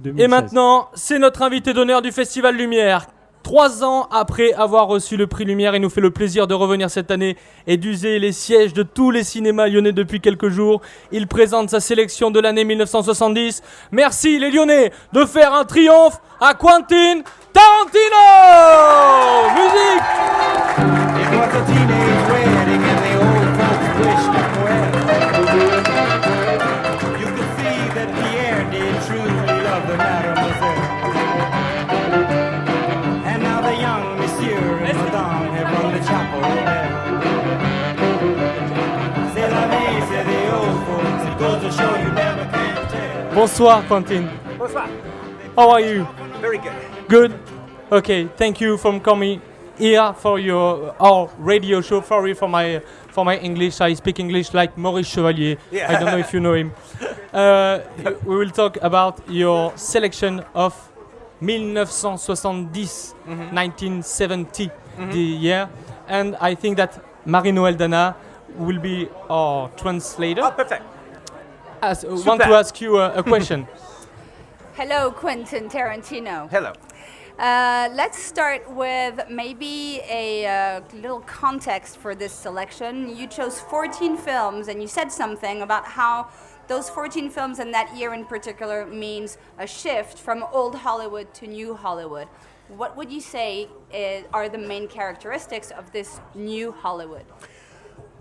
Et maintenant, c'est notre invité d'honneur du Festival Lumière. 3 ans après avoir reçu le prix Lumière, il nous fait le plaisir de revenir cette année et d'user les sièges de tous les cinémas lyonnais depuis quelques jours. Il présente sa sélection de l'année 1970. Merci les Lyonnais de faire un triomphe à Quentin Tarantino. Musique. It was a teenage wedding and the old folks wished him well. You could see that Pierre did truly love the mademoiselle. And now the young monsieur and madame have rung the chapel bell. C'est la vie, c'est the old folks. It goes to show you never can tell. Bonsoir Quentin. Bonsoir. How are you? Very good. Good. Okay, thank you for coming here for our radio show. Sorry for my English. I speak English like Maurice Chevalier. Yeah. I don't know if you know him. We will talk about your selection of 1970, 1970, the year, and I think that Marie-Noël Dana will be our translator. Oh, perfect. Want to ask you a question. Hello, Quentin Tarantino. Hello. Let's start with maybe a little context for this selection. You chose 14 films and you said something about how those 14 films and that year in particular means a shift from old Hollywood to new Hollywood. What would you say are the main characteristics of this new Hollywood?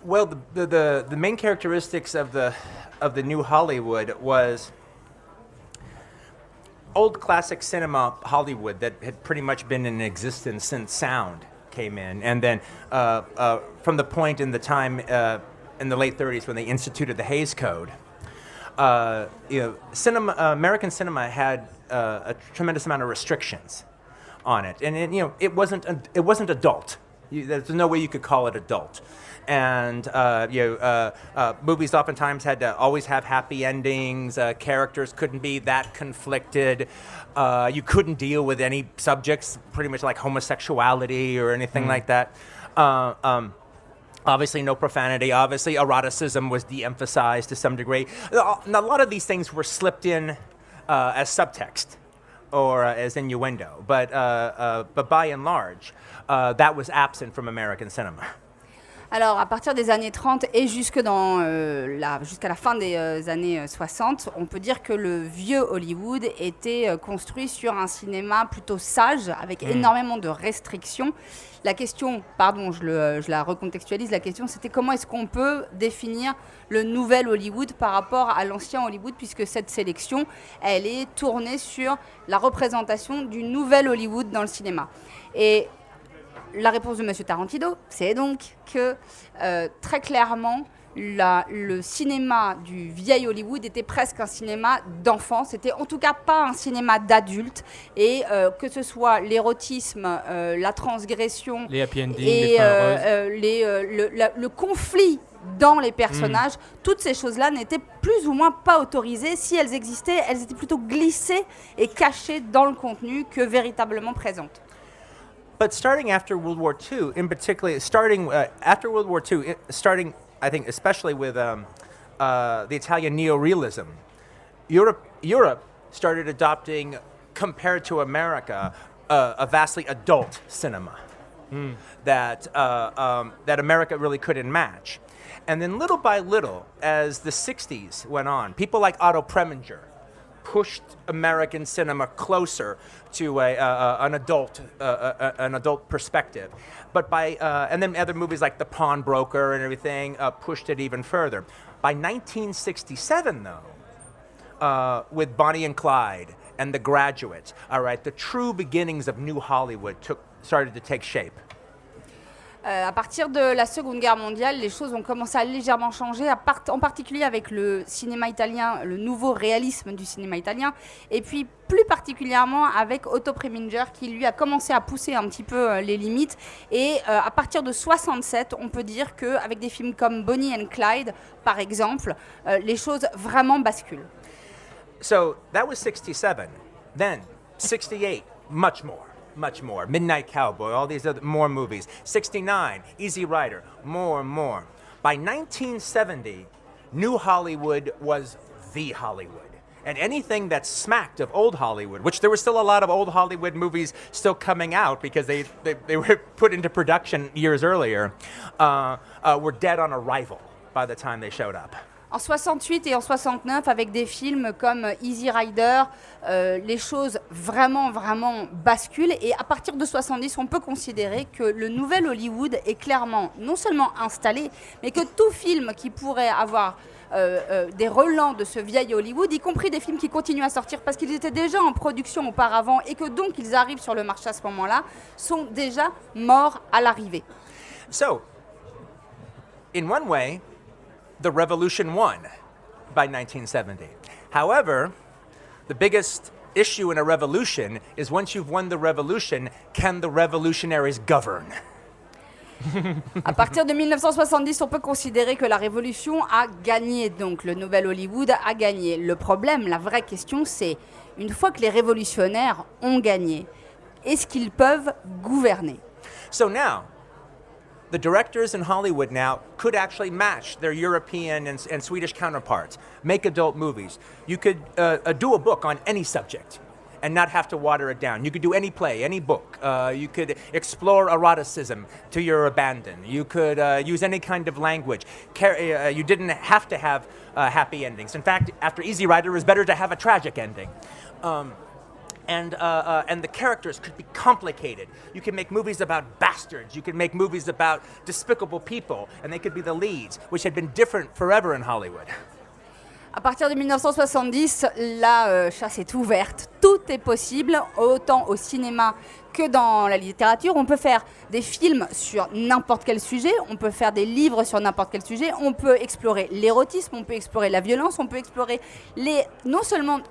Well, the main characteristics of the new Hollywood was old classic cinema Hollywood that had pretty much been in existence since sound came in, and then from the point in the time in the late 30s when they instituted the Hays Code, American cinema had a tremendous amount of restrictions on it, and it wasn't adult. There's no way you could call it adult. And movies oftentimes had to always have happy endings. Characters couldn't be that conflicted. You couldn't deal with any subjects, pretty much like homosexuality or anything like that. Obviously, no profanity. Obviously, eroticism was de-emphasized to some degree. A lot of these things were slipped in as subtext or as innuendo, but by and large, that was absent from American cinema. Alors, à partir des années 30 et jusqu'à la fin des années 60, on peut dire que le vieux Hollywood était construit sur un cinéma plutôt sage, avec énormément de restrictions. La question, je la recontextualise, la question c'était comment est-ce qu'on peut définir le nouvel Hollywood par rapport à l'ancien Hollywood, puisque cette sélection, elle est tournée sur la représentation du nouvel Hollywood dans le cinéma. Et la réponse de M. Tarantino, c'est donc que très clairement, le cinéma du vieil Hollywood était presque un cinéma d'enfant. C'était en tout cas pas un cinéma d'adulte. Et que ce soit l'érotisme, la transgression les happy endings, et le conflit dans les personnages, toutes ces choses-là n'étaient plus ou moins pas autorisées. Si elles existaient, elles étaient plutôt glissées et cachées dans le contenu que véritablement présentes. But starting after World War II, in particular, after World War II, starting, I think, especially with the Italian neo-realism, Europe started adopting, compared to America, a vastly adult cinema that America really couldn't match. And then little by little, as the 60s went on, people like Otto Preminger pushed American cinema closer to an adult perspective, but and then other movies like The Pawnbroker and everything pushed it even further. By 1967, though, with Bonnie and Clyde and The Graduate, all right, the true beginnings of New Hollywood started to take shape. À partir de la Seconde Guerre mondiale, les choses ont commencé à légèrement changer, en particulier avec le cinéma italien, le nouveau réalisme du cinéma italien, et puis plus particulièrement avec Otto Preminger qui lui a commencé à pousser un petit peu les limites. Et à partir de 67, on peut dire qu'avec des films comme Bonnie and Clyde, par exemple, les choses vraiment basculent. So that was 67. Then 68, much more. Midnight Cowboy, all these other more movies. 69, Easy Rider, more and more. By 1970, New Hollywood was the Hollywood. And anything that smacked of old Hollywood, which there were still a lot of old Hollywood movies still coming out because they were put into production years earlier, were dead on arrival by the time they showed up. En 68 et en 69, avec des films comme Easy Rider, les choses vraiment basculent. Et à partir de 70, on peut considérer que le nouvel Hollywood est clairement non seulement installé, mais que tout film qui pourrait avoir des relents de ce vieil Hollywood, y compris des films qui continuent à sortir parce qu'ils étaient déjà en production auparavant et que donc ils arrivent sur le marché à ce moment-là, sont déjà morts à l'arrivée. So, in one way, the revolution won by 1970. However, the biggest issue in a revolution is once you've won the revolution, can the revolutionaries govern? À partir de 1970, on peut considérer que la révolution a gagné, donc le nouvel Hollywood a gagné. Le problème, la vraie question, c'est une fois que les révolutionnaires ont gagné, est-ce qu'ils peuvent gouverner? So now, the directors in Hollywood now could actually match their European and Swedish counterparts, make adult movies. You could do a book on any subject and not have to water it down. You could do any play, any book. You could explore eroticism to your abandon. You could use any kind of language. You didn't have to have happy endings. In fact, after Easy Rider, it was better to have a tragic ending. And the characters could be complicated. You could make movies about bastards. You could make movies about despicable people, and they could be the leads, which had been different forever in Hollywood. À partir de 1970, la chasse est ouverte. Tout est possible, autant au cinéma que dans la littérature. On peut faire des films sur n'importe quel sujet, on peut faire des livres sur n'importe quel sujet, on peut explorer l'érotisme, on peut explorer la violence, on peut explorer non seulement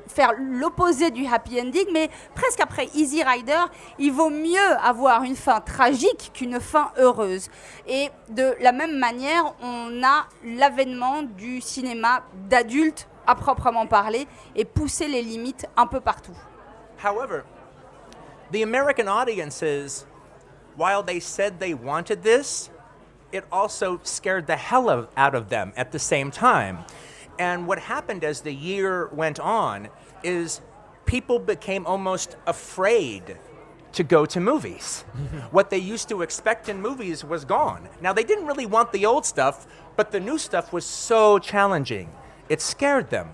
faire l'opposé du happy ending, mais presque après Easy Rider, il vaut mieux avoir une fin tragique qu'une fin heureuse. Et de la même manière, on a l'avènement du cinéma d'adulte à proprement parler et pousser les limites un peu partout. However, the American audiences, while they said they wanted this, it also scared the hell out of them at the same time. And what happened as the year went on is people became almost afraid to go to movies. What they used to expect in movies was gone. Now, they didn't really want the old stuff, but the new stuff was so challenging. It scared them.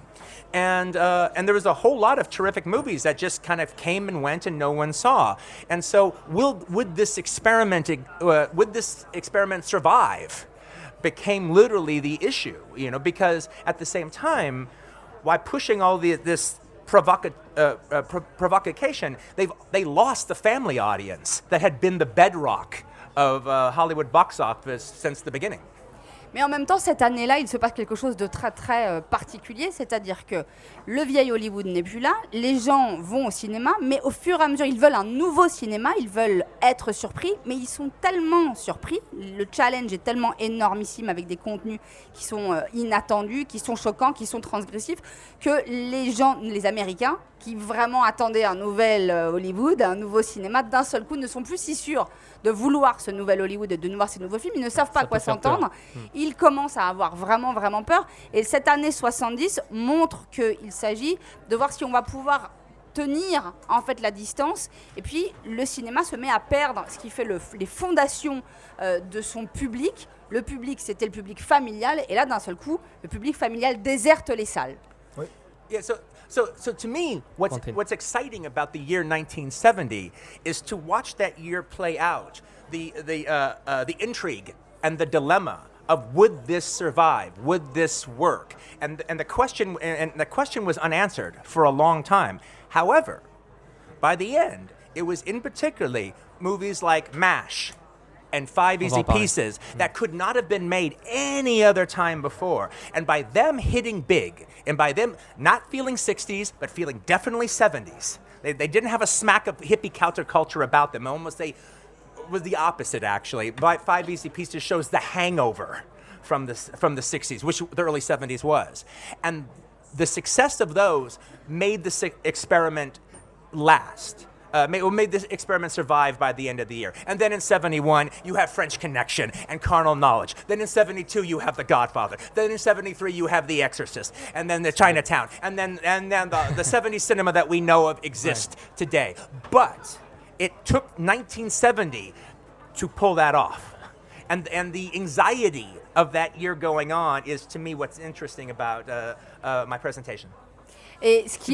And there was a whole lot of terrific movies that just kind of came and went and no one saw. And so would this experiment survive? Became literally the issue, because at the same time, while pushing all this provocation, they lost the family audience that had been the bedrock of Hollywood box office since the beginning. Mais en même temps, cette année-là, il se passe quelque chose de très très particulier, c'est-à-dire que le vieil Hollywood n'est plus là, les gens vont au cinéma, mais au fur et à mesure, ils veulent un nouveau cinéma, ils veulent être surpris, mais ils sont tellement surpris, le challenge est tellement énormissime avec des contenus qui sont inattendus, qui sont choquants, qui sont transgressifs, que les Américains, qui vraiment attendaient un nouvel Hollywood, un nouveau cinéma, d'un seul coup ne sont plus si sûrs de vouloir ce nouvel Hollywood et de voir ces nouveaux films. Ils ne savent pas à quoi s'entendre. Ils commencent à avoir vraiment peur. Et cette année 70 montre qu'il s'agit de voir si on va pouvoir tenir en fait la distance. Et puis le cinéma se met à perdre ce qui fait les fondations de son public. Le public, c'était le public familial. Et là, d'un seul coup, le public familial déserte les salles. Oui. Yeah, So to me, what's exciting about the year 1970 is to watch that year play out, the intrigue and the dilemma of would this survive, would this work, and the question was unanswered for a long time. However, by the end, it was in particularly movies like MASH and Five Easy Pieces that could not have been made any other time before. And by them hitting big, and by them not feeling 60s, but feeling definitely 70s, they didn't have a smack of hippie counterculture about them. Almost was the opposite, actually. Five Easy Pieces shows the hangover from the 60s, which the early 70s was. And the success of those made the experiment last. made this experiment survive by the end of the year. And then in 71, you have French Connection and Carnal Knowledge. Then in 72, you have The Godfather. Then in 73, you have The Exorcist. And then the Chinatown. And then the 70s cinema that we know of exists today. But it took 1970 to pull that off. And the anxiety of that year going on is, to me, what's interesting about my presentation. Et ce qui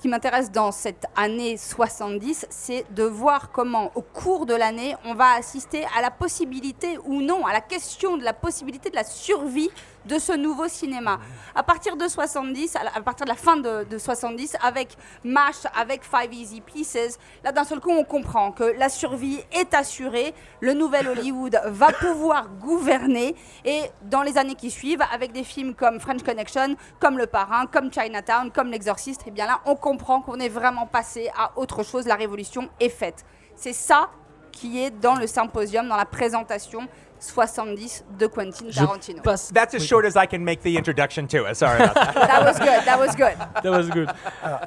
m'intéresse dans cette année 70, c'est de voir comment, au cours de l'année, on va assister à la possibilité ou non, à la question de la possibilité de la survie de ce nouveau cinéma. À partir de 70, à partir de la fin de 70, avec MASH, avec Five Easy Pieces, là d'un seul coup on comprend que la survie est assurée, le nouvel Hollywood va pouvoir gouverner, et dans les années qui suivent, avec des films comme French Connection, comme Le Parrain, comme Chinatown, comme L'Exorciste, et bien là on comprend qu'on est vraiment passé à autre chose, la révolution est faite. C'est ça qui est dans le symposium, dans la présentation 70 de Quentin Tarantino. That's as short as I can make the introduction to it. Sorry about that. That was good. That was good.